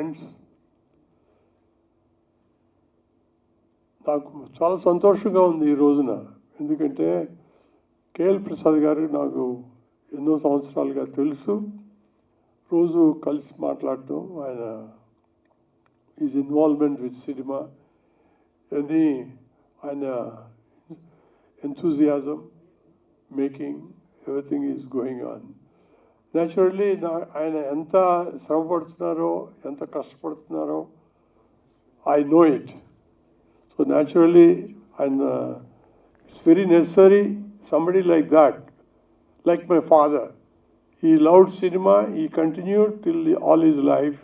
Friends, నాకు చాలా సంతోషంగా ఉంది ఈ రోజున. ఎందుకంటే కేఎల్ ప్రసాద్ గారు నాకు ఎన్నో సంవత్సరాలుగా తెలుసు. రోజు కలిసి మాట్లాడటం, ఆయన ఈజ్ ఇన్వాల్వ్మెంట్ విత్ సినిమా అని, ఆయన enthusiasm, making everything is going on. Naturally, ఆయన ఎంత శ్రమపడుతున్నారో, ఎంత కష్టపడుతున్నారో, I know it. So naturally, and it's very necessary somebody like that, like my father. He loved cinema. He continued till all his life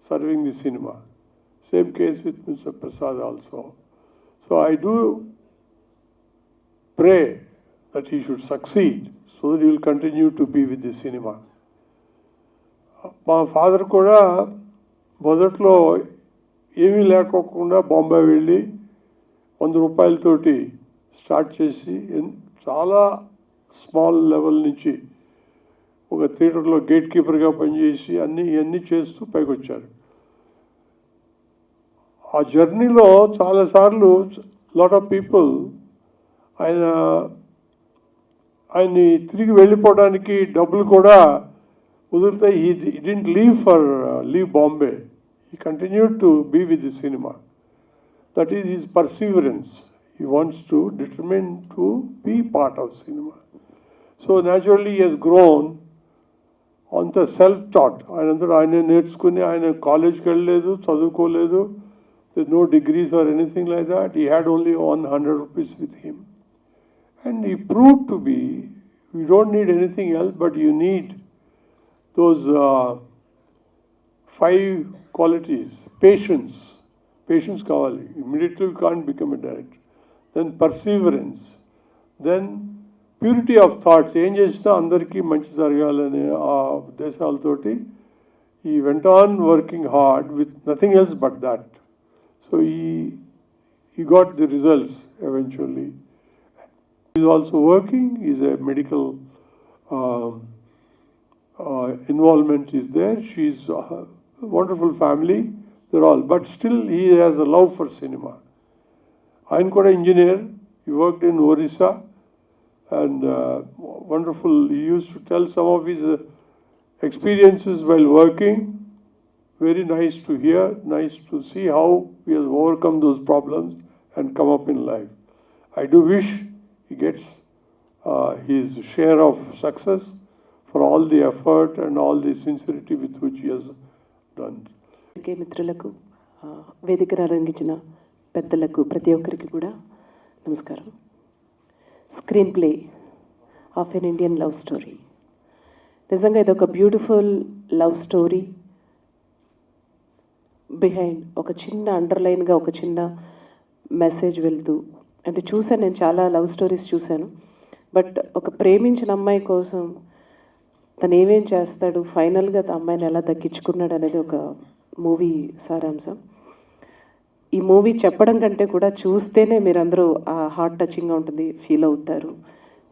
serving the cinema. Same case with Mr. Prasad also. So I do pray that he should succeed so that he will continue to be with the cinema. మా father కూడా మొదట్లో ఏమీ లేకోకుండా బాంబే వెళ్ళి 100 రూపాయలతోటి start చేసి చాలా small level నుంచి ఒక థియేటర్లో గేట్ కీపర్గా పనిచేసి ఇవన్నీ చేస్తూ పైకి వచ్చారు. ఆ జర్నీలో చాలాసార్లు లాట్ ఆఫ్ పీపుల్ ఆయన్ని తిరిగి వెళ్ళిపోవడానికి డబ్బులు కూడా కుదిరితే he didn't leave Bombay. He continued to be with the cinema. That is his perseverance. He wants to determine to be part of cinema. So naturally he has grown on the self-taught. ఆయన నేర్చుకుని, ఆయన కాలేజ్కి వెళ్ళలేదు, చదువుకోలేదు. There's no degrees or anything like that. He had only 100 rupees with him. And he proved to be, you don't need anything else, but you need those 5 qualities. Patience kavali. Immediately you can't become a director. Then perseverance. Then purity of thoughts. Em chesina andariki manchi jaragalane aa uddeshalatoti he went on working hard with nothing else but that. So he got the results eventually. He is also working. He is a medical involvement is there. She is a wonderful family. They're all, but still he has a love for cinema. I'm quite an engineer. He worked in Orissa, and wonderful. He used to tell some of his experiences while working. Very nice to hear, nice to see how he has overcome those problems and come up in life. I do wish he gets his share of success for all the effort and all the sincerity with which he has done. మిత్రులకు, వేదికను అలంకరించిన పెద్దలకు, ప్రతి ఒక్కరికి కూడా నమస్కారం. Screenplay of an Indian love story. నిజంగా ఇది ఒక బ్యూటిఫుల్ లవ్ స్టోరీ. బిహైండ్ ఒక చిన్న అండర్లైన్గా ఒక చిన్న మెసేజ్ వెళ్తూ, అంటే చూశాను, నేను చాలా లవ్ స్టోరీస్ చూశాను. బట్ ఒక ప్రేమించిన అమ్మాయి కోసం తను ఏమేం చేస్తాడు, ఫైనల్గా అమ్మాయిని ఎలా దక్కించుకున్నాడు అనేది ఒక మూవీ సారాంశం. ఈ మూవీ చెప్పడం కంటే కూడా చూస్తేనే మీరందరూ ఆ హార్ట్ టచింగ్గా ఉంటుంది, ఫీల్ అవుతారు.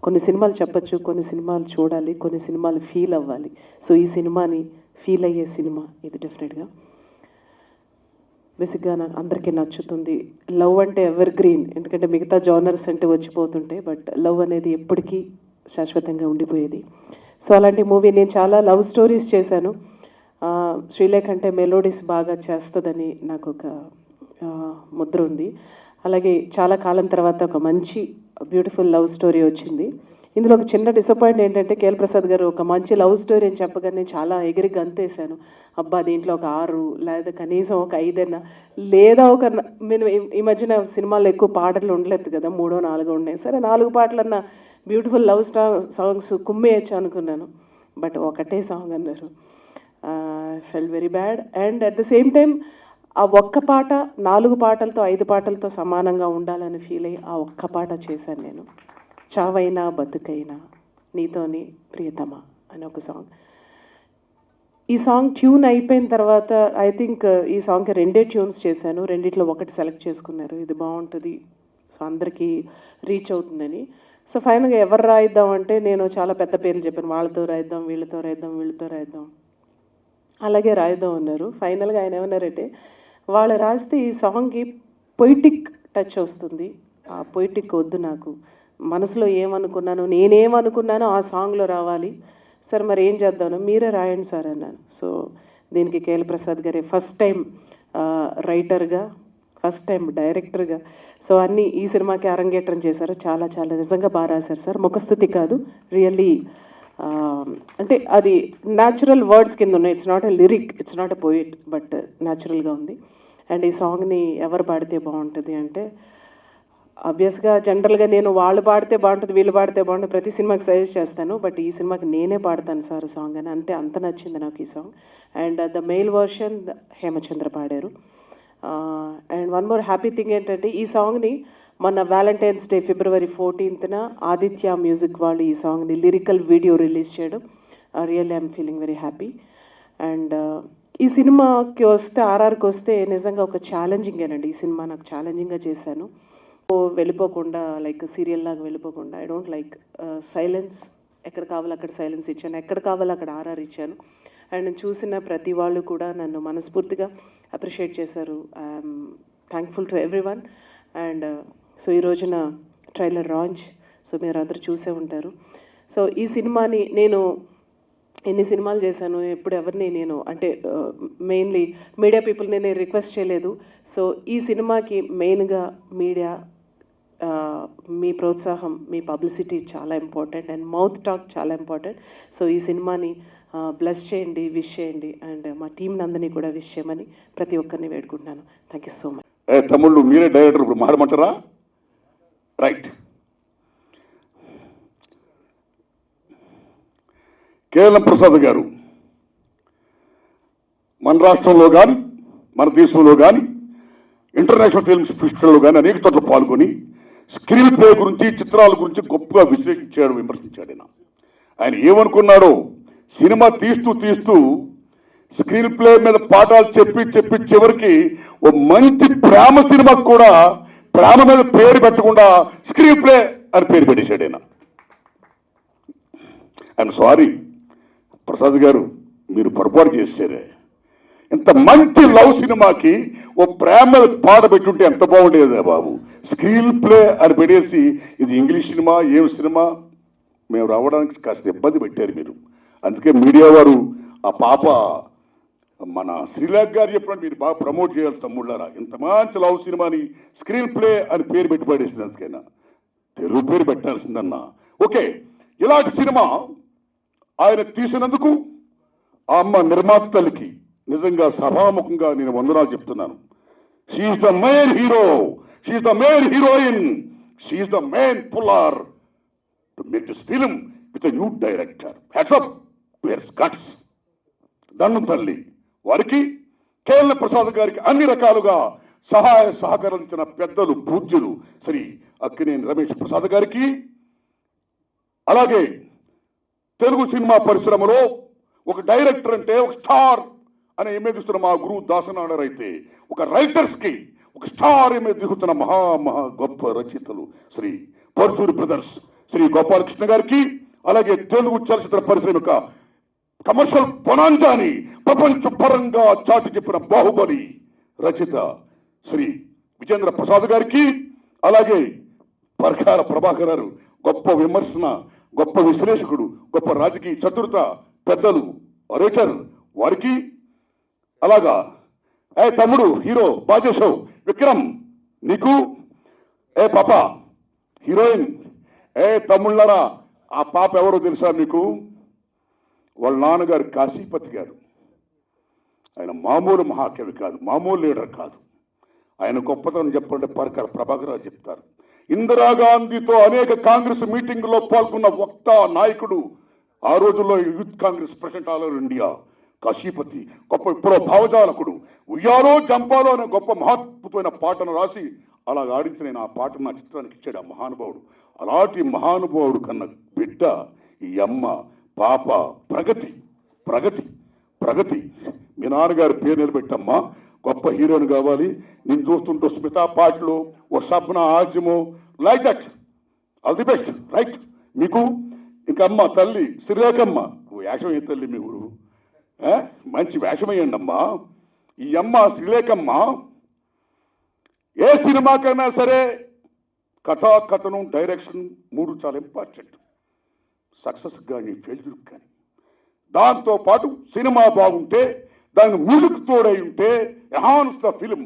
కొన్ని సినిమాలు చెప్పచ్చు, కొన్ని సినిమాలు చూడాలి, కొన్ని సినిమాలు ఫీల్ అవ్వాలి. సో ఈ సినిమాని ఫీల్ అయ్యే సినిమా ఇది డెఫినెట్గా. బేసిక్గా నాకు అందరికీ నచ్చుతుంది. లవ్ అంటే ఎవర్ గ్రీన్, ఎందుకంటే మిగతా జానర్స్ అంటే వచ్చిపోతుంటాయి, బట్ లవ్ అనేది ఎప్పటికీ శాశ్వతంగా ఉండిపోయేది. సో అలాంటి మూవీ నేను చాలా లవ్ స్టోరీస్ చేశాను. శ్రీలేఖ అంటే మెలోడీస్ బాగా చేస్తుందని నాకు ఒక ముద్ర ఉంది. అలాగే చాలా కాలం తర్వాత ఒక మంచి బ్యూటిఫుల్ లవ్ స్టోరీ వచ్చింది. ఇందులో ఒక చిన్న డిసప్పాయింట్ ఏంటంటే, కేఎల్ ప్రసాద్ గారు ఒక మంచి లవ్ స్టోరీ అని చెప్పగానే చాలా ఎగిరి గంతేసాను. అబ్బా దీంట్లో ఒక 6 లేదా కనీసం ఒక 5 అయినా, లేదా ఒక నేను ఈ మధ్యన సినిమాల్లో ఎక్కువ పాటలు ఉండలేదు కదా, 3, 4 ఉన్నాయి. సరే 4 పాటలన్నా బ్యూటిఫుల్ లవ్ సాంగ్స్ కుమ్మేయచ్చు అనుకున్నాను. బట్ ఒకటే సాంగ్ అన్నారు. Felt very bad. And at the same time ఆ ఒక్క పాట 4 పాటలతో 5 పాటలతో సమానంగా ఉండాలని ఫీల్ అయ్యి ఆ ఒక్క పాట చేశాను నేను. చావైనా బతుకైనా నీతోని ప్రియతమా అని ఒక సాంగ్. ఈ సాంగ్ ట్యూన్ అయిపోయిన తర్వాత ఐ థింక్ ఈ సాంగ్కి 2 ట్యూన్స్ చేశాను. రెండిట్లో ఒకటి సెలెక్ట్ చేసుకున్నారు, ఇది బాగుంటుంది, సో అందరికీ రీచ్ అవుతుందని. సో ఫైనల్గా ఎవరు రాయిద్దాం అంటే నేను చాలా పెద్ద పేర్లు చెప్పాను. వాళ్ళతో రాయిద్దాం, వీళ్ళతో రాయిద్దాం, వీళ్ళతో రాయిద్దాం. అలాగే రాయిద్దాం అన్నారు. ఫైనల్గా ఆయన ఏమన్నారంటే, వాళ్ళు రాస్తే ఈ సాంగ్కి పొయిటిక్ టచ్ వస్తుంది, ఆ పొయిటిక్ వద్దు నాకు, మనసులో ఏమనుకున్నాను, నేనేమనుకున్నానో ఆ సాంగ్లో రావాలి సార్, మరి ఏం చేద్దాను, మీరే రాయండి సార్ అన్నాను. సో దీనికి కేఎల్ ప్రసాద్ గారే ఫస్ట్ టైం రైటర్గా, ఫస్ట్ టైం డైరెక్టర్గా, సో అన్నీ ఈ సినిమాకి అరంగేట్రం చేశారు. చాలా చాలా నిజంగా బాగా రాశారు సార్, ముఖస్థుతి కాదు, రియల్లీ అంటే అది న్యాచురల్ వర్డ్స్ కింద ఉన్నాయి. It's not a lyric, it's not a poet, but న్యాచురల్గా ఉంది. అండ్ ఈ సాంగ్ని ఎవరు పాడితే బాగుంటుంది అంటే, ఆబ్వియస్గా జనరల్గా నేను వాళ్ళు పాడితే బాగుంటుంది, వీళ్ళు పాడితే బాగుంటుంది, ప్రతి సినిమాకి సజెస్ట్ చేస్తాను, బట్ ఈ సినిమాకి నేనే పాడతాను సార్ సాంగ్ అని, అంటే అంత నచ్చింది నాకు ఈ song. And the male version Hemachandra పాడారు. And one more happy thing ఏంటంటే, ఈ సాంగ్ని మన Valentine's day February 14th Aditya music వాళ్ళు ఈ సాంగ్ని లిరికల్ వీడియో రిలీజ్ చేయడం, really I'm feeling very happy. And ఈ సినిమాకి వస్తే, ఆర్ఆర్కి వస్తే నిజంగా ఒక ఛాలెంజింగేనండి. ఈ సినిమా నాకు ఛాలెంజింగ్గా చేశాను. వెళ్ళిపోకుండా, లైక్ సీరియల్ లాగా వెళ్ళిపోకుండా, ఐ డోంట్ లైక్ సైలెన్స్, ఎక్కడ కావాలో అక్కడ సైలెన్స్ ఇచ్చాను, ఎక్కడ కావాలో అక్కడ ఆర్ఆర్ ఇచ్చాను. అండ్ నేను చూసిన ప్రతి వాళ్ళు కూడా నన్ను మనస్ఫూర్తిగా అప్రిషియేట్ చేశారు. I'm thankful to every one. And so ఈ రోజున ట్రైలర్ లాంచ్, సో మీరు అందరూ చూసే ఉంటారు. సో ఈ సినిమాని నేను ఎన్ని సినిమాలు చేశాను, ఎప్పుడు ఎవరిని నేను అంటే మెయిన్లీ మీడియా పీపుల్ని నేను రిక్వెస్ట్ చేయలేదు. సో ఈ సినిమాకి మెయిన్గా మీడియా, మీ ప్రోత్సాహం, మీ పబ్లిసిటీ చాలా ఇంపార్టెంట్, అండ్ మౌత్ టాక్ చాలా ఇంపార్టెంట్. సో ఈ సినిమాని బ్లెస్ చేయండి, విష్ చేయండి, అండ్ మా టీంని అందరినీ కూడా విష్ చేయమని ప్రతి ఒక్కరిని వేడుకుంటున్నాను. Thank you so much. తమ్ముళ్ళు మీరే డైరెక్టర్, ఇప్పుడు మారమంటారా? రైట్. కేఎల్ ప్రసాద్ గారు మన రాష్ట్రంలో కానీ మన దేశంలో కానీ ఇంటర్నేషనల్ ఫిల్మ్స్ ఫెస్టివల్లో కానీ అనేక చోట్ల పాల్గొని స్క్రీన్ ప్లే గురించి, చిత్రాల గురించి గొప్పగా విశ్లేషించాడు, విమర్శించాడు. ఆయన ఏమనుకున్నాడో, సినిమా తీస్తూ తీస్తూ స్క్రీన్ ప్లే మీద పాఠాలు చెప్పి చెప్పి చివరికి ఓ మంచి ప్రేమ సినిమాకు కూడా ప్రేమ మీద పేరు పెట్టకుండా స్క్రీన్ ప్లే అని పేరు పెట్టేశాడు ఆయన. ఐఎమ్ సారీ ప్రసాద్ గారు, మీరు పొరపాటు చేశారే. ఇంత మంచి లవ్ సినిమాకి ఓ ప్రేమ పాట పెట్టుంటే ఎంత బాగుండేదా బాబు. స్క్రీన్ ప్లే అని పెట్టేసి ఇది ఇంగ్లీష్ సినిమా, ఏం సినిమా, మేము రావడానికి కాస్త ఇబ్బంది పెట్టారు మీరు. అందుకే మీడియా వారు ఆ పాప మన శ్రీలేఖ గారు చెప్పినట్టు మీరు బాగా ప్రమోట్ చేయాలి తమ్ముళ్ళారా. ఇంత మంచి లవ్ సినిమాని స్క్రీన్ ప్లే అని పేరు పెట్టి పడేసింది, అందుకైనా తెలుగు పేరు పెట్టాల్సిందన్నా. ఓకే, ఇలాంటి సినిమా ఆయన తీసినందుకు ఆ అమ్మ నిర్మాతలకి నిజంగా సభాముఖంగా నేను వందనాలు చెప్తున్నాను. She's the main hero, she's the main heroine, she's the main puller to make this film with a new director. Hats off to her guts. దండం తల్లి వారికి, కేఎల్ ప్రసాద్ గారికి అన్ని రకాలుగా సహాయ సహకరించిన పెద్దలు పూజ్యులు శ్రీ అక్కినేని రమేష్ ప్రసాద్ గారికి, అలాగే తెలుగు సినిమా పరిశ్రమలో ఒక డైరెక్టర్ అంటే ఒక స్టార్ అనే ఇమేజ్ ఇస్తున్న మా గురువు దాసనాడర్ అయితే, ఒక రైటర్స్కి ఒక స్టార్ ఇమేజ్ దిగుతున్న మహా గొప్ప రచయితలు శ్రీ పరశూరి బ్రదర్స్ శ్రీ గోపాలకృష్ణ గారికి, అలాగే తెలుగు చలచిత్ర పరిశ్రమ యొక్క కమర్షియల్ బొనాంజాని ప్రపంచ పరంగా చాటి చెప్పిన బాహుబలి రచయిత శ్రీ విజేంద్ర ప్రసాద్ గారికి, అలాగే పరకాల ప్రభాకర్ గారు గొప్ప విమర్శన, గొప్ప విశ్లేషకుడు, గొప్ప రాజకీయ చతురత పెద్దలు రైటర్ వారికి, అలాగా తమ్ముడు హీరో బాజేశావు విక్రమ్ నీకు, పాప హీరోయిన్, తమ్ముళ్ళారా ఆ పాప ఎవరో తెలుసా మీకు? వాళ్ళ నాన్నగారు కాశీపతి గారు. ఆయన మామూలు మహాకవి కాదు, మామూలు లీడర్ కాదు. ఆయన గొప్పతనం చెప్పాలంటే పరకాల ప్రభాకర్ గారు చెప్తారు. ఇందిరాగాంధీతో అనేక కాంగ్రెస్ మీటింగ్లో పాల్గొన్న వక్త నాయకుడు, ఆ రోజుల్లో youth Congress president all over India Kasipathi, గొప్ప విప్లవ భావజాలకుడు. ఉయ్యాలో జంపాలో అనే గొప్ప మహత్వమైన పాటను రాసి అలా ఆడించి నేను ఆ పాటను నా చిత్రానికి ఇచ్చాడు ఆ మహానుభావుడు. అలాంటి మహానుభావుడు కన్నా బిడ్డ ఈ అమ్మ పాప ప్రగతి ప్రగతి ప్రగతి. మీ నాన్నగారి పేరు నిలబెట్టమ్మా, గొప్ప హీరోయిన్ కావాలి. నేను చూస్తుంటూ స్మితా పాటలు, ఓ సబ్న ఆజ్యము, like that. All the best. Right. మీకు ఇంకా అమ్మ తల్లి శ్రీలేఖమ్మ, ఓ యాక్షన్ ఏ తల్లి మీ ఊరు, మంచి వేషమయ్యండి అమ్మా. ఈ అమ్మ శ్రీలేఖమ్మ ఏ సినిమాకైనా సరే కథా కథనం డైరెక్షన్ 3 చాలా ఇంపార్టెంట్. సక్సెస్ కానీ ఫెయిల్యూర్ కానీ. దాంతోపాటు సినిమా బాగుంటే దాని మ్యూజిక్ తోడై ఉంటే ఎన్హాన్స్ ద ఫిలిం.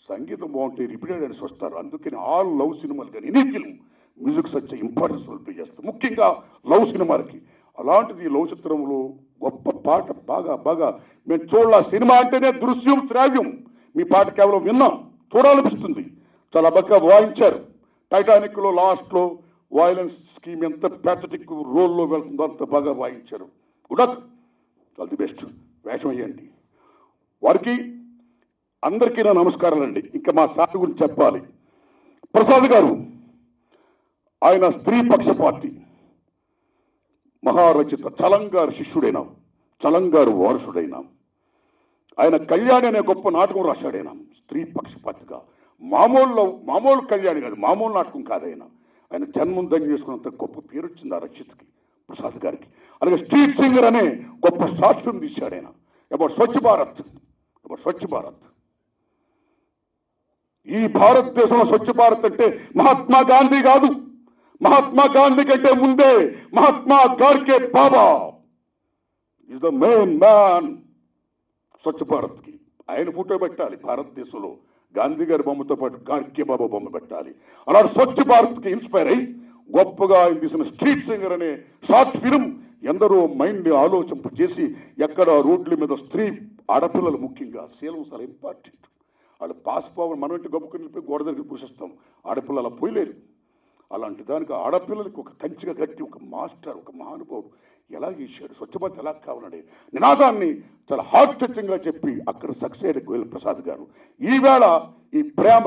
సంగీతం బాగుంటే రిపీటెడ్ అని వస్తారు. అందుకని ఆల్ లవ్ సినిమాలు కానీ any film music such importance role play చేస్తారు, ముఖ్యంగా లవ్ సినిమాలకి. అలాంటిది ఈ లవ్ చిత్రంలో గొప్ప పాట బాగా మేము చూడాల. సినిమా అంటేనే దృశ్యం శ్రావ్యం. మీ పాట కేవలం విన్నాం, చూడాలనిపిస్తుంది. చాలా బాగా వాయించారు. టైటానిక్లో లాస్ట్లో వయలెన్స్ స్కీమ్ ఎంత ప్యాథటిక్ రోల్లో వెళ్తుందో అంత బాగా వాయించారు. Good luck, all the best. వేషం అయ్యండి. వారికి అందరికీ నా నమస్కారాలండి. ఇంకా మా సార్ గురించి చెప్పాలి. ప్రసాద్ గారు ఆయన స్త్రీ పక్షపాతి, మహారచిత చలంగారు శిష్యుడైనా, చలంగారు వారసుడైనా. ఆయన కళ్యాణి అనే గొప్ప నాటకం రాశాడైనా స్త్రీ పక్షపాతిగా. మామూలు కళ్యాణి కాదు, మామూలు నాటకం కాదైనా. ఆయన జన్మం ధన్యం చేసుకున్నంత గొప్ప పేరు వచ్చింది ఆ రచయితకి, ప్రసాద్ గారికి. అలాగే స్ట్రీట్ సింగర్ అనే గొప్ప షార్ట్ ఫిల్మ్ తీశాడు ఆయన అబౌట్ స్వచ్ఛ భారత్. ఈ భారతదేశంలో స్వచ్ఛ భారత్ అంటే మహాత్మా గాంధీ కాదు, మహాత్మా గాంధీ కంటే ముందే మహాత్మా గాడ్కే బాబా ఇస్ ద మెయిన్ మ్యాన్. స్వచ్ఛ భారత్కి ఆయన ఫోటో పెట్టాలి భారతదేశంలో. గాంధీ గారి బొమ్మతో పాటు గాడ్కే బాబా బొమ్మ పెట్టాలి. అలాంటి స్వచ్ఛ భారత్కి ఇన్స్పైర్ అయ్యి గొప్పగా ఆయన తీసిన స్ట్రీట్ సింగర్ అనే షార్ట్ ఫిల్మ్ ఎందరో మైండ్ని ఆలోచింప చేసి, ఎక్కడ రోడ్ల మీద స్త్రీ ఆడపిల్లలు ముఖ్యంగా శీలం చాలా ఇంపార్టెంట్. వాళ్ళు పాసిపోవాలి, మనం ఇంటి గొప్పకుని వెళ్ళిపోయి గోడ దగ్గర పూసిస్తాం. ఆడపిల్లలు అలా పోయలేరు. అలాంటి దానికి ఆడపిల్లలకి ఒక కంచిగా కట్టి ఒక మాస్టర్, ఒక మహానుభావుడు ఎలా చేశాడు, స్వచ్ఛభారత్ ఎలా కావాలనే నినాదాన్ని చాలా హార్ట్ టచింగ్గా చెప్పి అక్కడ సక్సెస్ అయ్యాడు గోయల్ ప్రసాద్ గారు. ఈవేళ ఈ ప్రేమ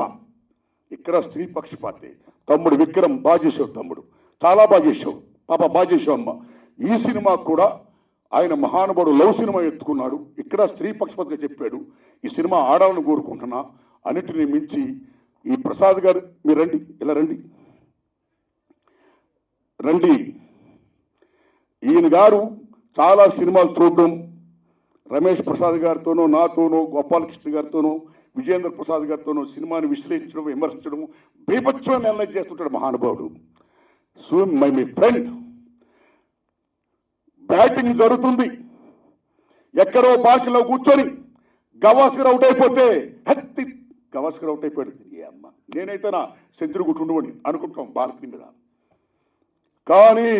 ఇక్కడ స్త్రీ పక్షపాతి. తమ్ముడు విక్రమ్ బాగా చేసావు, తమ్ముడు చాలా బాగా చేసావు, పాప బాగా చేసావు అమ్మ. ఈ సినిమా కూడా ఆయన మహానుభావుడు లవ్ సినిమా ఎత్తుకున్నాడు, ఇక్కడ స్త్రీ పక్షపాతిగా చెప్పాడు. ఈ సినిమా ఆడాలని కోరుకుంటున్నా. అన్నిటిని మించి ఈ ప్రసాద్ గారు, మీరు రండి, ఇలా రండి. ఈయన గారు చాలా సినిమాలు చూడడం, రమేష్ ప్రసాద్ గారితోనూ, నాతోనూ, గోపాలకృష్ణ గారితోనూ, విజేంద్ర ప్రసాద్ గారితోనూ సినిమాని విశ్లేషించడం, విమర్శించడం, బీభత్సమైన నిర్ణయం చేస్తుంటాడు మహానుభావుడు. సో మై ఫ్రెండ్, బ్యాటింగ్ జరుగుతుంది, ఎక్కడో బాల్కనీలో కూర్చొని గవాస్కర్ అవుట్ అయిపోతే గవాస్కర్ అవుట్ అయిపోయాడు. ఏ అమ్మ, నేనైతే నా సెంచరీ కొట్టుండవని అనుకుంటాం బాల్కనీ మీద. కానీ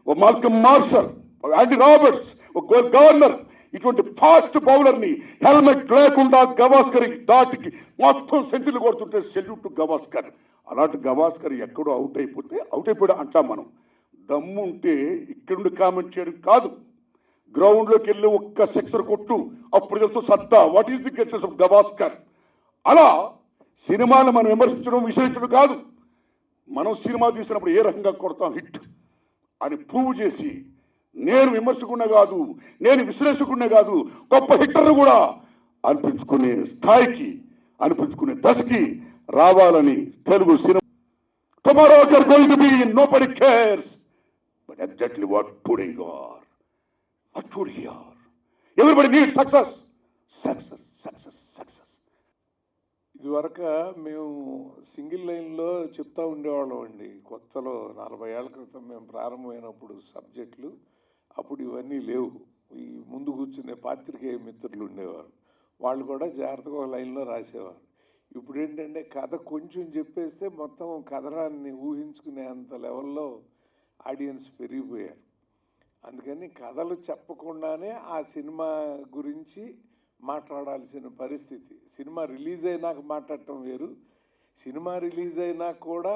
ఓ మాల్కమ్ మార్షల్, యాండీ రాబర్ట్స్, ఒక గవర్నర్ ఇటువంటి ఫాస్ట్ బౌలర్ని హెల్మెట్ లేకుండా గవాస్కర్ దాటికి మొత్తం సెంచరీలు కొడుతుంటే సెల్యూట్ టు గవాస్కర్. అలాంటి గవాస్కర్ ఎక్కడో అవుట్ అయిపోయాడు అంటాం మనం. దమ్ముంటే ఇక్కడుండి కామెంట్ చేయడం కాదు, గ్రౌండ్లోకి వెళ్ళి ఒక్క సిక్సర్ కొట్టు, అప్పుడు తెలుసు సత్తా. What is the greatness of Gavaskar. అలా సినిమాను మనం విమర్శించడం, విశ్లేషించడం కాదు, మనం సినిమా తీసినప్పుడు ఏ రకంగా కొడతాం హిట్ అని ప్రూవ్ చేసి, నేను విమర్శకునే కాదు, నేను విశ్లేషకునే కాదు, గొప్ప హిట్టర్ను కూడా అనిపించుకునే స్థాయికి, అనిపించుకునే దశకి రావాలని తెలుగు సినిమా. Tomorrow are going to be nobody cares, but exactly what today you are. Everybody needs success. ఇదివరకు మేము సింగిల్ లైన్లో చెప్తా ఉండేవాళ్ళం అండి. కొత్తలో 40 ఏళ్ల క్రితం మేము ప్రారంభమైనప్పుడు సబ్జెక్టులు, అప్పుడు ఇవన్నీ లేవు. ఈ ముందు కూర్చునే పాత్రికేయ మిత్రులు ఉండేవారు, వాళ్ళు కూడా జాగ్రత్తగా ఒక లైన్లో రాసేవారు. ఇప్పుడు ఏంటంటే కథ కొంచెం చెప్పేస్తే మొత్తం కథనాన్ని ఊహించుకునే అంత లెవెల్లో ఆడియన్స్ పెరిగిపోయారు. అందుకని కథలు చెప్పకుండానే ఆ సినిమా గురించి మాట్లాడాల్సిన పరిస్థితి. సినిమా రిలీజ్ అయినాక మాట్లాడటం వేరు. సినిమా రిలీజ్ అయినా కూడా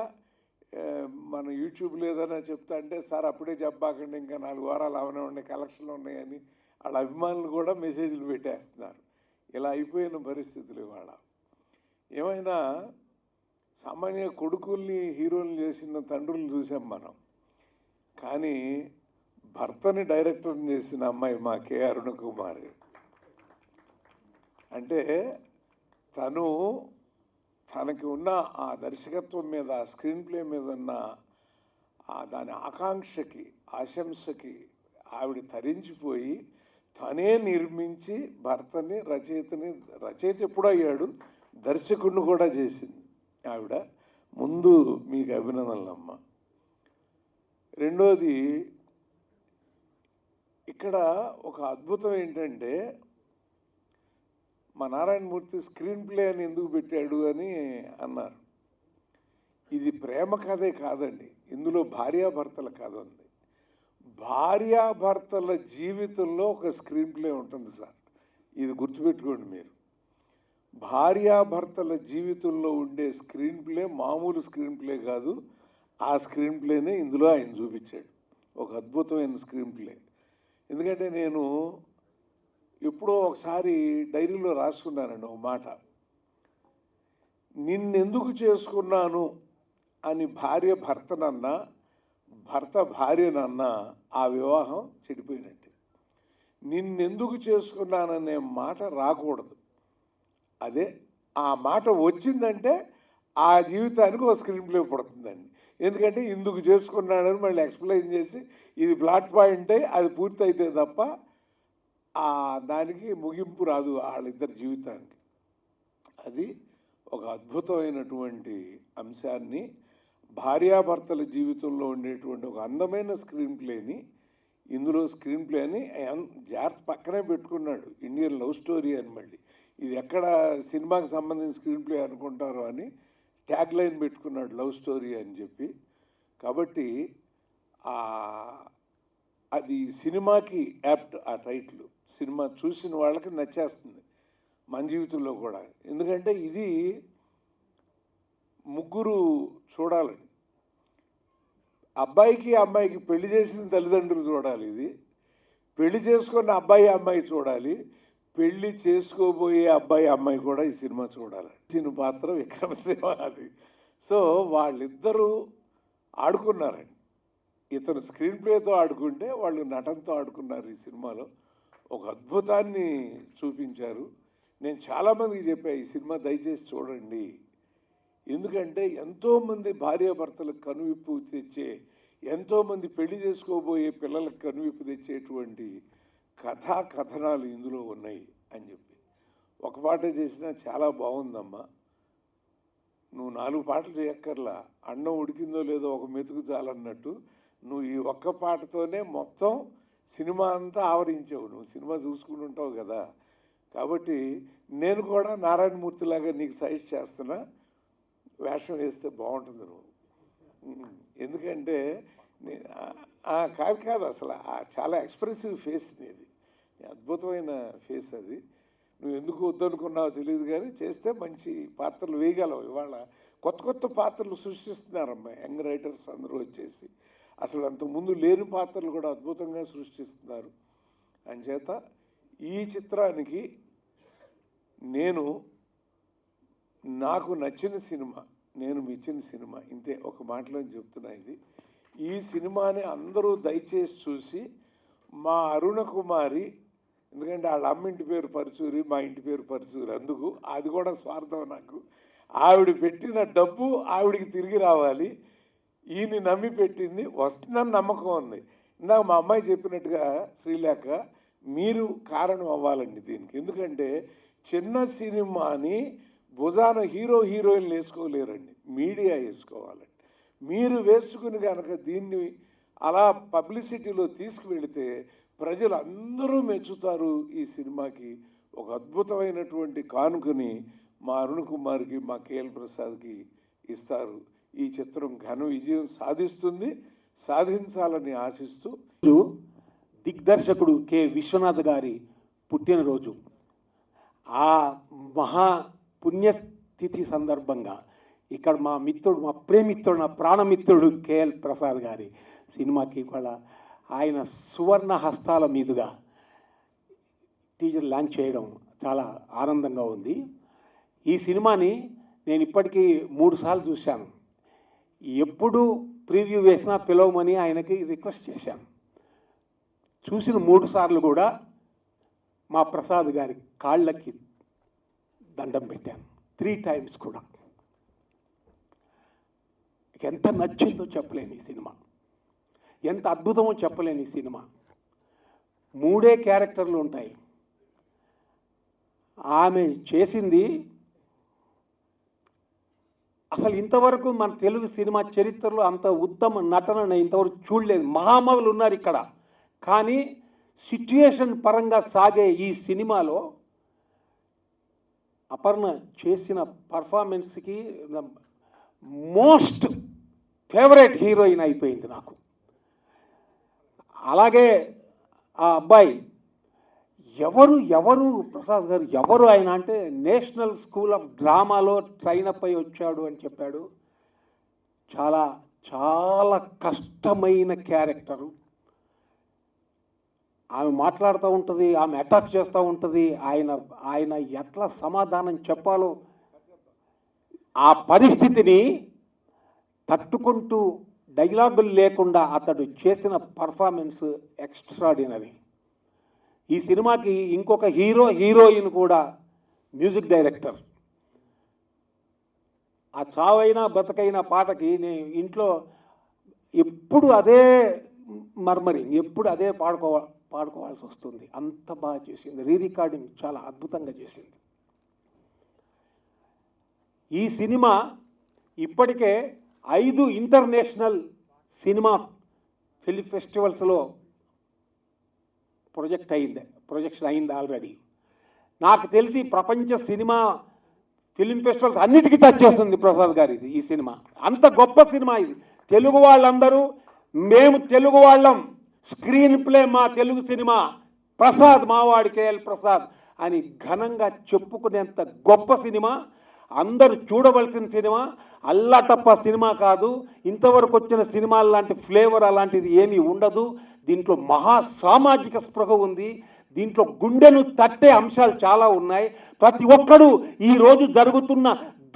మన యూట్యూబ్లో ఏదైనా చెప్తా అంటే, సార్ అప్పుడే చెప్పాకండి, ఇంకా 4 వారాలు అవనే ఉన్నాయి, కలెక్షన్లు ఉన్నాయని వాళ్ళ అభిమానులు కూడా మెసేజ్లు పెట్టేస్తున్నారు. ఇలా అయిపోయిన పరిస్థితులు ఇవాళ. ఏమైనా సామాన్య కొడుకుల్ని హీరోలు చేసిన తండ్రులు చూసాం మనం, కానీ భర్తని డైరెక్టర్ని చేసిన అమ్మాయి మా కే అరుణకుమారి. అంటే తనకి ఉన్న ఆ దర్శకత్వం మీద, ఆ స్క్రీన్ ప్లే మీద ఉన్న దాని ఆకాంక్షకి, ఆశంసకి ఆవిడ తరించిపోయి తనే నిర్మించి భర్తని రచయిత ఎప్పుడో అయ్యాడు, దర్శకుడిని కూడా చేసింది ఆవిడ. ముందు మీకు అభినందనలమ్మ. రెండోది, ఇక్కడ ఒక అద్భుతం ఏంటంటే, మా నారాయణమూర్తి స్క్రీన్ ప్లే అని ఎందుకు పెట్టాడు అని అన్నారు. ఇది ప్రేమ కథే కాదండి, ఇందులో భార్యాభర్తల కథ ఉంది. భార్యాభర్తల జీవితంలో ఒక స్క్రీన్ ప్లే ఉంటుంది సార్, ఇది గుర్తుపెట్టుకోండి మీరు. భార్యాభర్తల జీవితంలో ఉండే స్క్రీన్ ప్లే మామూలు స్క్రీన్ ప్లే కాదు. ఆ స్క్రీన్ ప్లేనే ఇందులో ఆయన చూపించాడు, ఒక అద్భుతమైన స్క్రీన్ ప్లే. ఎందుకంటే నేను ఎప్పుడో ఒకసారి డైరీలో రాసుకున్నానండి ఒక మాట, నిన్నెందుకు చేసుకున్నాను అని భార్య భర్తనన్నా, భర్త భార్యనన్నా ఆ వివాహం చెడిపోయినట్టు. నిన్నెందుకు చేసుకున్నాననే మాట రాకూడదు. అదే ఆ మాట వచ్చిందంటే ఆ జీవితానికి ఒక స్క్రీన్ ప్లే పడుతుందండి. ఎందుకంటే ఇందుకు చేసుకున్నాడని మళ్ళీ ఎక్స్ప్లెయిన్ చేసి ఇది ప్లాట్ పాయింట్ అది పూర్తయితే తప్ప దానికి ముగింపు రాదు వాళ్ళిద్దరి జీవితానికి. అది ఒక అద్భుతమైనటువంటి అంశాన్ని, భార్యాభర్తల జీవితంలో ఉండేటువంటి ఒక అందమైన స్క్రీన్ ప్లేని ఇందులో స్క్రీన్ ప్లే అని జాగ్రత్త పక్కనే పెట్టుకున్నాడు, ఇండియన్ లవ్ స్టోరీ అని. మళ్ళీ ఇది ఎక్కడ సినిమాకి సంబంధించిన స్క్రీన్ ప్లే అనుకుంటారో అని ట్యాగ్ లైన్ పెట్టుకున్నాడు, లవ్ స్టోరీ అని చెప్పి. కాబట్టి అది సినిమాకి యాప్ట్ ఆ టైటిల్. సినిమా చూసిన వాళ్ళకి నచ్చేస్తుంది మన జీవితంలో కూడా. ఎందుకంటే ఇది ముగ్గురు చూడాలండి. అబ్బాయికి అమ్మాయికి పెళ్లి చేసిన తల్లిదండ్రులు చూడాలి, ఇది పెళ్లి చేసుకున్న అబ్బాయి అమ్మాయి చూడాలి, పెళ్లి చేసుకోబోయే అబ్బాయి అమ్మాయి కూడా ఈ సినిమా చూడాలి. చిన్న పాత్ర విక్రమసింహ అది. సో వాళ్ళిద్దరూ ఆడుకున్నారండి. ఇతను స్క్రీన్ ప్లేతో ఆడుకుంటే వాళ్ళు నటనతో ఆడుకున్నారు. ఈ సినిమాలో ఒక అద్భుతాన్ని చూపించారు. నేను చాలామందికి చెప్పాను, ఈ సినిమా దయచేసి చూడండి. ఎందుకంటే ఎంతోమంది భార్యాభర్తలకు కనువిప్పు తెచ్చే, ఎంతోమంది పెళ్లి చేసుకోబోయే పిల్లలకు కనువిప్పు తెచ్చేటువంటి కథనాలు ఇందులో ఉన్నాయి అని చెప్పి. ఒక పాట చేసినా చాలా బాగుందమ్మా, నువ్వు 4 పాటలు చేయక్కర్లా, అన్నం ఉడికిందో లేదో ఒక మెతుకు చాలన్నట్టు నువ్వు ఈ ఒక్క పాటతోనే మొత్తం సినిమా అంతా ఆవరించావు. నువ్వు సినిమా చూసుకుంటుంటావు కదా. కాబట్టి నేను కూడా నారాయణమూర్తిలాగా నీకు సజెస్ట్ చేస్తున్నా, వేషం వేస్తే బాగుంటుంది నువ్వు. ఎందుకంటే కాదు అసలు చాలా ఎక్స్ప్రెసివ్ ఫేస్ నీది, అద్భుతమైన ఫేస్ అది. నువ్వు ఎందుకు వద్దనుకున్నావో తెలియదు కానీ చేస్తే మంచి పాత్రలు వేయగలవు. ఇవాళ కొత్త పాత్రలు సృష్టిస్తున్నారమ్మా యంగ్ రైటర్స్ అందరూ వచ్చేసి. అసలు అంతకుముందు లేని పాత్రలు కూడా అద్భుతంగా సృష్టిస్తున్నారు. అంచేత ఈ చిత్రానికి నాకు నచ్చిన సినిమా, నేను మెచ్చిన సినిమా ఇంతే, ఒక మాటలో చెప్తున్నా. ఈ సినిమాని అందరూ దయచేసి చూసి మా అరుణ కుమారి, ఎందుకంటే వాళ్ళ అమ్మ ఇంటి పేరు పరుచూరి, మా ఇంటి పేరు పరుచూరి, అందుకు అది కూడా స్వార్థం నాకు. ఆవిడ పెట్టిన డబ్బు ఆవిడికి తిరిగి రావాలి, ఈయన నమ్మి పెట్టింది వస్తుందని నమ్మకం ఉంది. ఇందాక మా అమ్మాయి చెప్పినట్టుగా శ్రీలేఖ, మీరు కారణం అవ్వాలండి దీనికి. ఎందుకంటే చిన్న సినిమాని భుజాన హీరోయిన్లు వేసుకోలేరండి, మీడియా వేసుకోవాలండి. మీరు వేసుకుని కనుక దీన్ని అలా పబ్లిసిటీలో తీసుకువెళితే ప్రజలు అందరూ మెచ్చుతారు. ఈ సినిమాకి ఒక అద్భుతమైనటువంటి కానుకని మా అరుణ్ కుమార్కి, మా కేఎల్ ప్రసాద్కి ఇస్తారు. ఈ చిత్రం ఘన విజయం సాధిస్తుంది, సాధించాలని ఆశిస్తూ. దిగ్దర్శకుడు కె విశ్వనాథ్ గారి పుట్టినరోజు, ఆ మహా పుణ్యతిథి సందర్భంగా ఇక్కడ మా మిత్రుడు, మా ప్రేమిత్రుడు, నా ప్రాణమిత్రుడు కేఎల్ ప్రసాద్ గారి సినిమాకి కూడా ఆయన సువర్ణ హస్తాల మీదుగా టీజర్ లాంచ్ చేయడం చాలా ఆనందంగా ఉంది. ఈ సినిమాని నేను ఇప్పటికీ 3 సార్లు చూశాను. ఎప్పుడు ప్రివ్యూ వేసినా పిలవమని ఆయనకి రిక్వెస్ట్ చేశాను. చూసిన 3 సార్లు కూడా మా ప్రసాద్ గారి కాళ్ళకి దండం పెట్టాను, 3 టైమ్స్ కూడా. ఎంత నచ్చిందో చెప్పలేని ఈ సినిమా, ఎంత అద్భుతమో చెప్పలేని ఈ సినిమా. మూడే క్యారెక్టర్లు ఉంటాయి. ఆమె చేసింది అసలు ఇంతవరకు మన తెలుగు సినిమా చరిత్రలో అంత ఉత్తమ నటన ఇంతవరకు చూడలేదు. మహామహులు ఉన్నారు ఇక్కడ, కానీ సిట్యుయేషన్ పరంగా సాగే ఈ సినిమాలో అపర్ణ చేసిన పర్ఫార్మెన్స్కి మోస్ట్ ఫేవరెట్ హీరోయిన్ అయిపోయింది నాకు. అలాగే ఆ అబ్బాయి ఎవరు ప్రసాద్ గారు ఎవరు ఆయన అంటే నేషనల్ స్కూల్ ఆఫ్ డ్రామాలో ట్రైన్ అప్ అయి వచ్చాడు అని చెప్పాడు. చాలా చాలా కష్టమైన క్యారెక్టరు. ఆమె మాట్లాడుతూ ఉంటుంది, ఆమె అటాక్ చేస్తూ ఉంటుంది, ఆయన ఎట్లా సమాధానం చెప్పాలో ఆ పరిస్థితిని తట్టుకుంటూ డైలాగులు లేకుండా అతడు చేసిన పర్ఫార్మెన్స్ ఎక్స్ట్రాడినరీ. ఈ సినిమాకి ఇంకొక హీరోయిన్ కూడా మ్యూజిక్ డైరెక్టర్. ఆ చావైనా బతకైనా పాటకి నేను ఇంట్లో ఎప్పుడు అదే మర్మరింగ్, ఎప్పుడు అదే పాడుకోవాల్సి వస్తుంది. అంత బాగా చేసింది. రీ రికార్డింగ్ చాలా అద్భుతంగా చేసింది. ఈ సినిమా ఇప్పటికే 5 ఇంటర్నేషనల్ సినిమా ఫిల్మ్ ఫెస్టివల్స్లో ప్రొజెక్షన్ అయింది ఆల్రెడీ. నాకు తెలిసి ప్రపంచ సినిమా ఫిల్మ్ ఫెస్టివల్స్ అన్నిటికీ టచ్ చేస్తుంది ప్రసాద్ గారు. ఈ సినిమా అంత గొప్ప సినిమా. ఇది తెలుగు వాళ్ళందరూ మేము తెలుగు వాళ్ళం, స్క్రీన్ ప్లే మా తెలుగు సినిమా, ప్రసాద్ మావాడి కేఎల్ ప్రసాద్ అని ఘనంగా చెప్పుకునేంత గొప్ప సినిమా. అందరూ చూడవలసిన సినిమా. అల్లాటప్ప సినిమా కాదు. ఇంతవరకు వచ్చిన సినిమాల లాంటి ఫ్లేవర్ అలాంటిది ఏమీ ఉండదు. దీంట్లో మహా సామాజిక స్పృహ ఉంది. దీంట్లో గుండెను తట్టే అంశాలు చాలా ఉన్నాయి. ప్రతి ఒక్కరూ ఈరోజు జరుగుతున్న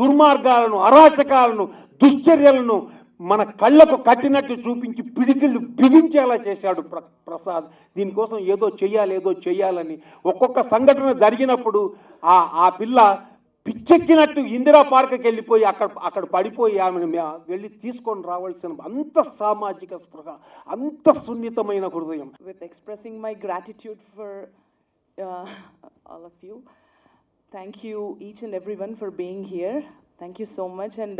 దుర్మార్గాలను, అరాచకాలను, దుశ్చర్యలను మన కళ్ళకు కట్టినట్టు చూపించి పిడికిళ్ళు బిగించేలా చేశాడు ప్రసాద్. దీనికోసం ఏదో చెయ్యాలని ఒక్కొక్క సంఘటన జరిగినప్పుడు ఆ పిల్ల పిచ్చెక్కినట్టు ఇందిరా పార్క్కి వెళ్ళిపోయి అక్కడ పడిపోయి ఆమెను వెళ్ళి తీసుకొని రావాల్సిన అంత సామాజిక స్పృహ, అంత సున్నితమైన హృదయం. With expressing my gratitude for all of you. Thank you each and everyone for being here. Thank you so much, and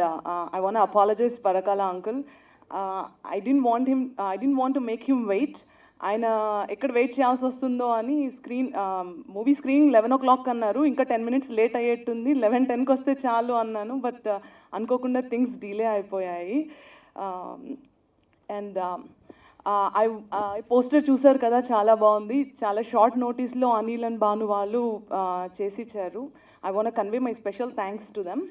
I want to apologize Parakala uncle. I didn't want to make him wait. ఆయన ఎక్కడ wait చేయాల్సి వస్తుందో అని movie screening 11 o'clock అన్నారు. ఇంకా 10 minutes late అయ్యేట్టుంది, 11:10కి వస్తే చాలు అన్నాను. బట్ అనుకోకుండా థింగ్స్ డిలే అయిపోయాయి. అండ్ పోస్టర్ చూసారు కదా, చాలా బాగుంది. చాలా షార్ట్ నోటీస్లో అనిల్ అండ్ భాను వాళ్ళు చేసిచ్చారు. I want convey my special thanks to them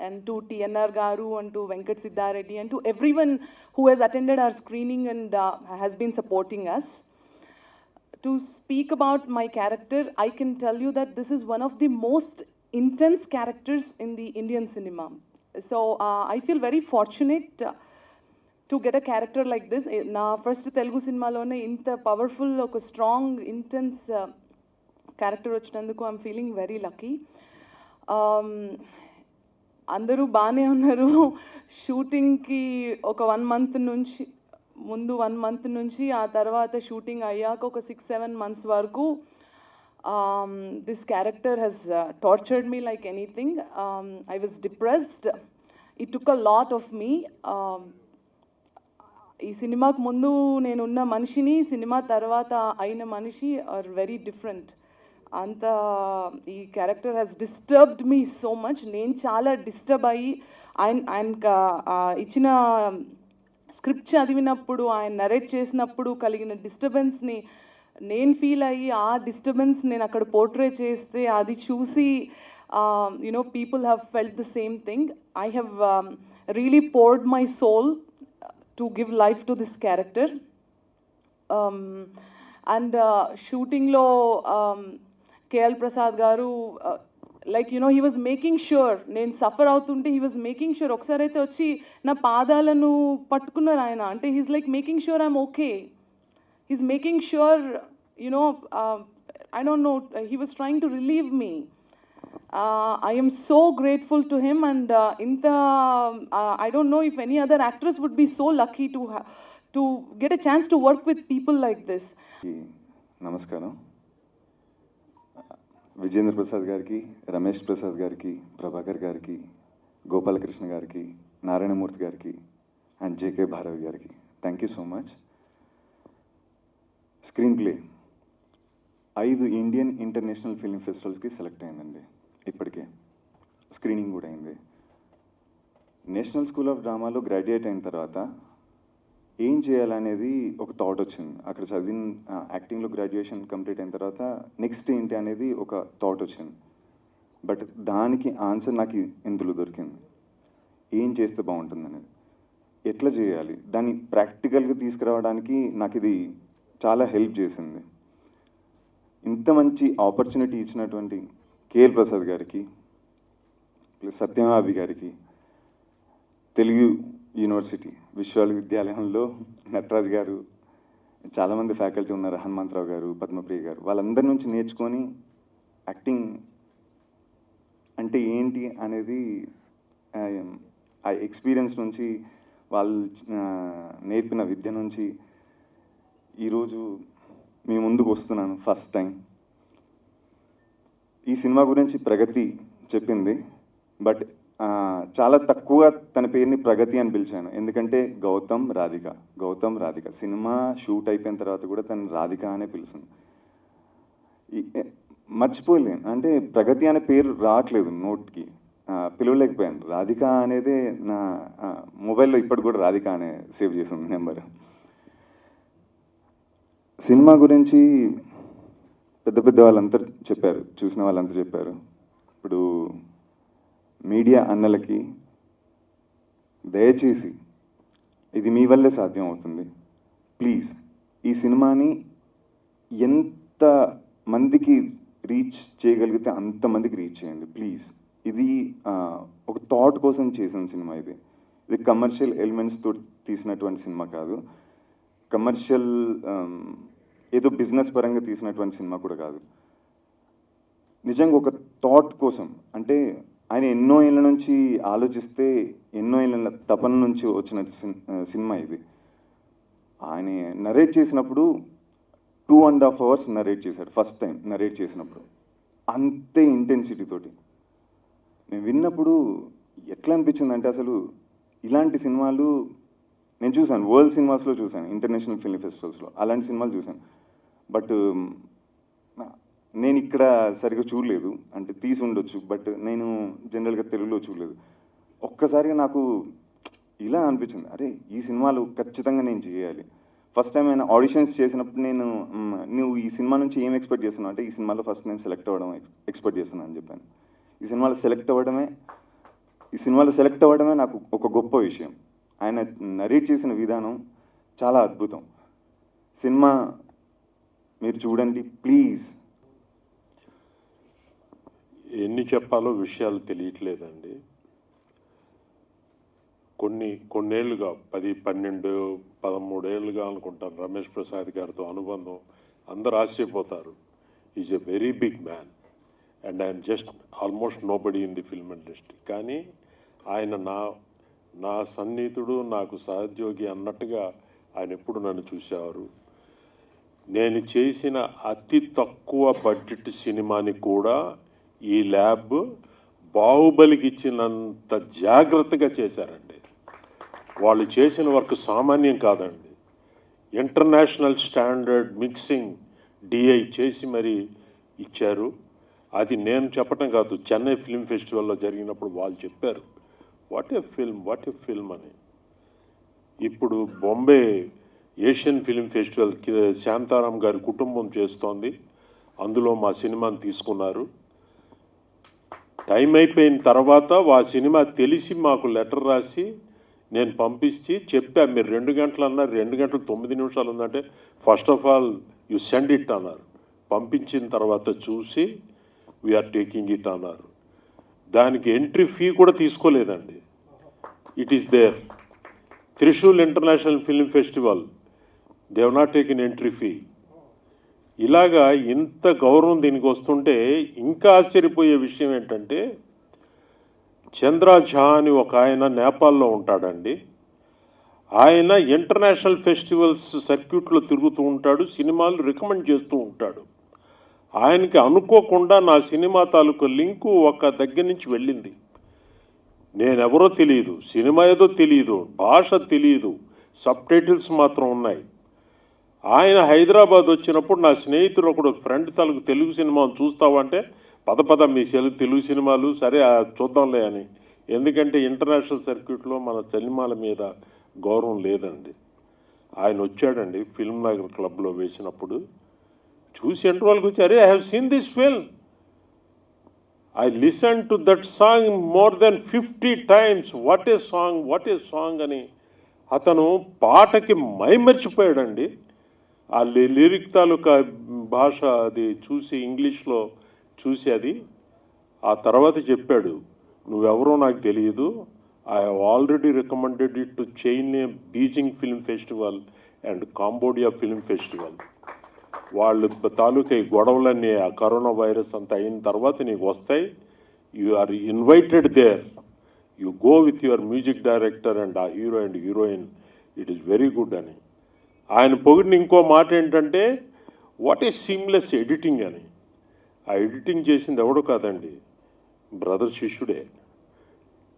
and to TNR Garu and to Venkat Siddhareddy and to everyone who has attended our screening and has been supporting us. To speak about my character, I can tell you that this is one of the most intense characters in the Indian cinema. So I feel very fortunate to get a character like this. Na first Telugu cinema lone inta powerful, oka strong, intense character vachinanduku I'm feeling very lucky. అందరూ బాగానే ఉన్నారు. షూటింగ్కి ఒక 1 month నుంచి ముందు 1 month నుంచి, ఆ తర్వాత షూటింగ్ అయ్యాక ఒక 6-7 months వరకు this character has tortured me like anything. I was depressed. It took a lot of me. ఈ సినిమాకు ముందు నేనున్న మనిషిని, సినిమా తర్వాత అయిన మనిషి ఆర్ వెరీ డిఫరెంట్. అంత ఈ character has disturbed me so much. నేను చాలా డిస్టర్బ్ అయ్యి ఆయన ఇచ్చిన స్క్రిప్ట్ చదివినప్పుడు, ఆయన నరేట్ చేసినప్పుడు కలిగిన డిస్టర్బెన్స్ని నేను ఫీల్ అయ్యి, ఆ డిస్టర్బెన్స్ నేను అక్కడ పోర్ట్రే చేస్తే అది చూసి people have felt the same thing. I have really poured my soul to give life to this character. And షూటింగ్లో KL Prasad garu he was making sure నేను సఫర్ అవుతుంటే he was making sure, ఒకసారి అయితే వచ్చి నా పాదాలను పట్టుకున్నారు ఆయన. అంటే he's like making sure I'm okay. He's making sure, I don't know, he was trying to relieve me. I am so grateful to him, and I don't know if any other actress would be so lucky to get a chance to work with people like this. నమస్కారం. విజేంద్ర ప్రసాద్ గారికి, రమేష్ ప్రసాద్ గారికి, ప్రభాకర్ గారికి, గోపాలకృష్ణ గారికి, నారాయణమూర్తి గారికి and JK Bharavi గారికి thank you so much. Screenplay 5 Indian international film ఫెస్టివల్స్కి select అయిందండి. ఇప్పటికే స్క్రీనింగ్ కూడా అయింది. నేషనల్ స్కూల్ ఆఫ్ డ్రామాలో గ్రాడ్యుయేట్ అయిన తర్వాత ఏం చేయాలనేది ఒక థాట్ వచ్చింది. అక్కడ చదివిన యాక్టింగ్లో గ్రాడ్యుయేషన్ కంప్లీట్ అయిన తర్వాత నెక్స్ట్ ఏంటి అనేది ఒక థాట్ వచ్చింది. బట్ దానికి ఆన్సర్ నాకు ఇందులో దొరికింది. ఏం చేస్తే బాగుంటుంది అనేది, ఎట్లా చేయాలి, దాన్ని ప్రాక్టికల్గా తీసుకురావడానికి నాకు ఇది చాలా హెల్ప్ చేసింది. ఇంత మంచి ఆపర్చునిటీ ఇచ్చినటువంటి కేఎల్ ప్రసాద్ గారికి ప్లస్ సత్యమాభి గారికి, తెలుగు యూనివర్సిటీ విశ్వవిద్యాలయంలో నటరాజ్ గారు, చాలామంది ఫ్యాకల్టీ ఉన్నారు, హనుమంతరావు గారు, పద్మప్రియ గారు, వాళ్ళందరి నుంచి నేర్చుకొని యాక్టింగ్ అంటే ఏంటి అనేది ఆ ఎక్స్పీరియన్స్ నుంచి, వాళ్ళు నేర్పిన విద్య నుంచి ఈరోజు మీ ముందుకు వస్తున్నాను ఫస్ట్ టైం. ఈ సినిమా గురించి ప్రగతి చెప్పింది, బట్ చాలా తక్కువ తన పేరుని ప్రగతి అని పిలిచాను. ఎందుకంటే గౌతమ్ రాధిక సినిమా షూట్ అయిపోయిన తర్వాత కూడా తను రాధిక అనే పిలిచాను. మర్చిపోలేను, అంటే ప్రగతి అనే పేరు రావట్లేదు నోట్కి, పిలవలేకపోయాను. రాధిక అనేదే నా మొబైల్లో ఇప్పటికి కూడా రాధిక అనే సేవ్ చేసింది నెంబర్. సినిమా గురించి పెద్ద పెద్ద వాళ్ళంతా చెప్పారు, చూసిన వాళ్ళంతా చెప్పారు. ఇప్పుడు మీడియా అన్నలకి దయచేసి ఇది మీ వల్లే సాధ్యం అవుతుంది. ప్లీజ్ ఈ సినిమాని ఎంత మందికి రీచ్ చేయగలిగితే అంతమందికి రీచ్ చేయండి ప్లీజ్. ఇది ఒక థాట్ కోసం చేసిన సినిమా. ఇది కమర్షియల్ ఎలిమెంట్స్తో తీసినటువంటి సినిమా కాదు, కమర్షియల్ ఏదో బిజినెస్ పరంగా తీసినటువంటి సినిమా కూడా కాదు. నిజంగా ఒక థాట్ కోసం, అంటే ఆయన ఎన్నో ఏళ్ళ నుంచి ఆలోచిస్తే, ఎన్నో ఏళ్ళ తపన నుంచి వచ్చిన సినిమా ఇది. ఆయన నరేట్ చేసినప్పుడు 2.5 hours నరేట్ చేశాడు. ఫస్ట్ టైం నరేట్ చేసినప్పుడు అంతే ఇంటెన్సిటీ తోటి నేను విన్నప్పుడు ఎట్లా అనిపించింది అంటే, అసలు ఇలాంటి సినిమాలు నేను చూశాను, వరల్డ్ సినిమాస్లో చూశాను, ఇంటర్నేషనల్ ఫిల్మ్ ఫెస్టివల్స్లో అలాంటి సినిమాలు చూశాను. బట్ నేను ఇక్కడ సరిగ్గా చూడలేదు, అంటే తీసి ఉండొచ్చు, బట్ నేను జనరల్గా తెలుగులో చూడలేదు. ఒక్కసారిగా నాకు ఇలా అనిపించింది, అరే ఈ సినిమాలు ఖచ్చితంగా నేను చేయాలి. ఫస్ట్ టైం ఆయన ఆడిషన్స్ చేసినప్పుడు నేను, నువ్వు ఈ సినిమా నుంచి ఏం ఎక్స్పెక్ట్ చేస్తున్నావు అంటే, ఈ సినిమాలో ఫస్ట్ నేను సెలెక్ట్ అవ్వడం ఎక్స్పెక్ట్ చేస్తున్నాను అని చెప్పాను. ఈ సినిమాలో సెలెక్ట్ అవ్వడమే నాకు ఒక గొప్ప విషయం. ఆయన నరేట్ చేసిన విధానం చాలా అద్భుతం. సినిమా మీరు చూడండి ప్లీజ్. ఎన్ని చెప్పాలో విషయాలు తెలియట్లేదండి. కొన్నేళ్లుగా 10, 12, 13 ఏళ్ళుగా అనుకుంటాను రమేష్ ప్రసాద్ గారితో అనుబంధం. అందరూ ఆశ్చర్యపోతారు. Is a very big man and I'm just almost nobody in the film industry. కానీ ఆయన నా సన్నిహితుడు, నాకు సహోద్యోగి అన్నట్టుగా ఆయన ఎప్పుడు నన్ను చూసేవారు. నేను చేసిన అతి తక్కువ బడ్జెట్ సినిమాని కూడా ఈ ల్యాబ్ బాహుబలికి ఇచ్చినంత జాగ్రత్తగా చేశారండి. వాళ్ళు చేసిన వర్క్ సామాన్యం కాదండి. ఇంటర్నేషనల్ స్టాండర్డ్ మిక్సింగ్ డిఐ చేసి మరీ ఇచ్చారు. అది నేను చెప్పటం కాదు, చెన్నై ఫిల్మ్ ఫెస్టివల్లో జరిగినప్పుడు వాళ్ళు చెప్పారు, వాట్ ఏ ఫిల్మ్ అని. ఇప్పుడు Bombay Asian film festival Shantaram గారి కుటుంబం చేస్తోంది, అందులో మా సినిమాని తీసుకున్నారు. టైం అయిపోయిన తర్వాత ఆ సినిమా తెలిసి మాకు లెటర్ రాసి నేను పంపించి చెప్పా, మీరు 2 గంటలు అన్నారు, 2 గంటలు 9 నిమిషాలు ఉందంటే first of all you send it అన్నారు. పంపించిన తర్వాత చూసి వీఆర్ టేకింగ్ ఇట్ అన్నారు. దానికి ఎంట్రీ ఫీ కూడా తీసుకోలేదండి. It is there. Trishul international film festival, they have not taken entry fee. ఇలాగా ఇంత గౌరవం దీనికి వస్తుంటే ఇంకా ఆశ్చర్యపోయే విషయం ఏంటంటే, చంద్ర ఝా అని ఒక ఆయన నేపాల్లో ఉంటాడండి. ఆయన ఇంటర్నేషనల్ ఫెస్టివల్స్ సర్క్యూట్లో తిరుగుతూ ఉంటాడు, సినిమాలు రికమెండ్ చేస్తూ ఉంటాడు. ఆయనకి అనుకోకుండా నా సినిమా తాలూకు లింకు ఒక దగ్గర నుంచి వెళ్ళింది. నేనెవరో తెలియదు, సినిమా ఏదో తెలియదు, భాష తెలియదు, సబ్ టైటిల్స్ మాత్రం ఉన్నాయి. ఆయన హైదరాబాద్ వచ్చినప్పుడు నా స్నేహితుడు ఒకడు ఫ్రెండ్ తాలూకు తెలుగు సినిమాలు చూస్తావంటే పద మీ తెలుగు సినిమాలు సరే చూద్దాంలే అని. ఎందుకంటే ఇంటర్నేషనల్ సర్క్యూట్లో మన సినిమాల మీద గౌరవం లేదండి. ఆయన వచ్చాడండి ఫిల్మ్ నగర్ క్లబ్లో వేసినప్పుడు చూసి ఇంటర్వల్కి వచ్చి, అరే I have seen this film, I listen to that song more than 50 times, what a song అని అతను పాటకి మైమర్చిపోయాడండి. ఆ లిరిక్ తాలూకా భాష అది చూసి ఇంగ్లీష్లో చూసి అది ఆ తర్వాత చెప్పాడు, నువ్వెవరో నాకు తెలియదు, I have already recommended it to China Beijing film festival and Cambodia film festival. వాళ్ళు తాలూకా ఈ గొడవలన్నీ ఆ కరోనా వైరస్ అంతా అయిన తర్వాత నీకు వస్తాయి, you are invited there, you go with your music director and ఆ hero and heroine, it is very good అని. ఆయన పొగిడిన ఇంకో మాట ఏంటంటే వాట్ ఏ సీమ్లెస్ ఎడిటింగ్ అని. ఆ ఎడిటింగ్ చేసింది ఎవడో కాదండి, బ్రదర్ శిష్యుడే.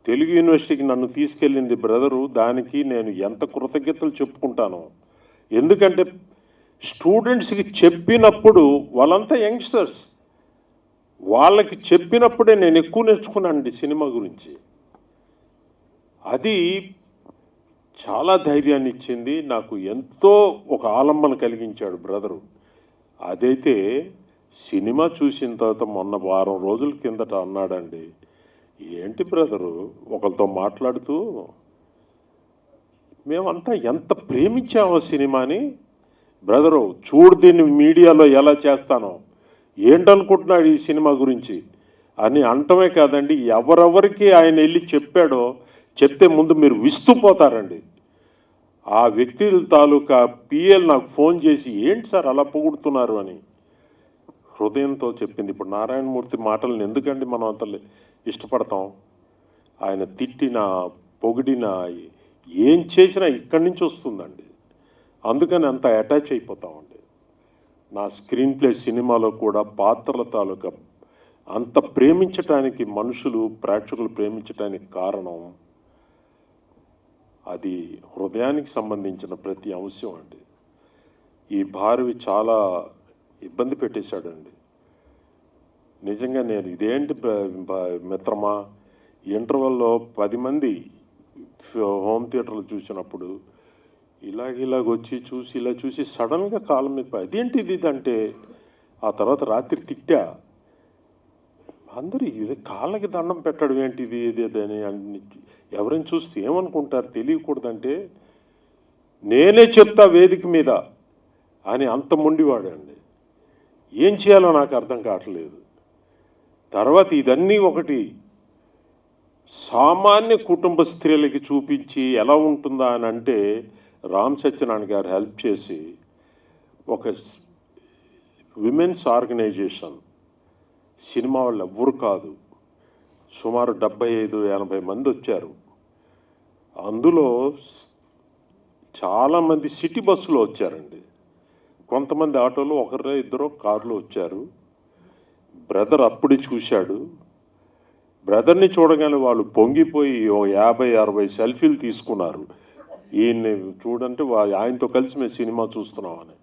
తెలుగు యూనివర్సిటీకి నన్ను తీసుకెళ్ళింది బ్రదరు. దానికి నేను ఎంత కృతజ్ఞతలు చెప్పుకుంటానో. ఎందుకంటే స్టూడెంట్స్కి చెప్పినప్పుడు వాళ్ళంతా యంగ్స్టర్స్, వాళ్ళకి చెప్పినప్పుడే నేను ఎక్కువ నేర్చుకున్నానండి సినిమా గురించి. అది చాలా ధైర్యాన్ని ఇచ్చింది నాకు, ఎంతో ఒక ఆలంబన కలిగించాడు బ్రదరు. అదైతే సినిమా చూసిన తర్వాత మొన్న వారం రోజుల కిందట అన్నాడండి, ఏంటి బ్రదరు ఒకరితో మాట్లాడుతూ, మేమంతా ఎంత ప్రేమించామో సినిమాని బ్రదరు, చూడు దీన్ని మీడియాలో ఎలా చేస్తానో, ఏంటనుకుంటున్నాడు ఈ సినిమా గురించి అని అంటమే కాదండి, ఎవరెవరికి ఆయన వెళ్ళి చెప్పాడో చెప్తే ముందు మీరు విస్తుపోతారండి. ఆ వ్యక్తి తాలూకా పిఎల్ నాకు ఫోన్ చేసి, ఏంటి సార్ అలా పొగుడుతున్నారు అని హృదయంతో చెప్పింది. ఇప్పుడు నారాయణమూర్తి మాటలను ఎందుకండి మనం అంత ఇష్టపడతాం? ఆయన తిట్టినా పొగిడినా ఏం చేసినా ఇక్కడి నుంచి వస్తుందండి. అందుకని అంత అటాచ్ అయిపోతామండి. నా స్క్రీన్ ప్లే సినిమాలో కూడా పాత్రల తాలూకా అంత ప్రేమించటానికి, మనుషులు ప్రేక్షకులు ప్రేమించటానికి కారణం అది హృదయానికి సంబంధించిన ప్రతి అంశం అండి. ఈ భార్యవి చాలా ఇబ్బంది పెట్టేశాడండి. నిజంగా నేను ఇదేంటి మిత్రమా, ఇంటర్వెల్లో 10 మంది హోమ్ థియేటర్లు చూసినప్పుడు ఇలాగొచ్చి చూసి ఇలా చూసి సడన్గా కాళ్ళ మీద అదేంటి ఇది అంటే, ఆ తర్వాత రాత్రి తిట్టా, అందరూ ఇది కాళ్ళకి దండం పెట్టడం ఏంటిది ఇది అని ఎవరైనా చూస్తే ఏమనుకుంటారు తెలియకూడదంటే, నేనే చెప్తా వేదిక మీద అని అంత మొండివాడండి. ఏం చేయాలో నాకు అర్థం కావట్లేదు. తర్వాత ఇదన్నీ ఒకటి సామాన్య కుటుంబ స్త్రీలకి చూపించి ఎలా ఉంటుందా అని అంటే, రామ్ సత్యనారాయణ గారు హెల్ప్ చేసి ఒక విమెన్స్ ఆర్గనైజేషన్, సినిమా వాళ్ళు ఎవ్వరు కాదు, సుమారు 75-80 మంది వచ్చారు. అందులో చాలామంది సిటీ బస్సులో వచ్చారండి, కొంతమంది ఆటోలో, ఒకరు ఇద్దరు కారులో వచ్చారు. బ్రదర్ అప్పుడు చూశాడు. బ్రదర్ని చూడగానే వాళ్ళు పొంగిపోయి 50-60 సెల్ఫీలు తీసుకున్నారు. ఈయన్ని చూడంటే ఆయనతో కలిసి మేము సినిమా చూస్తున్నామని.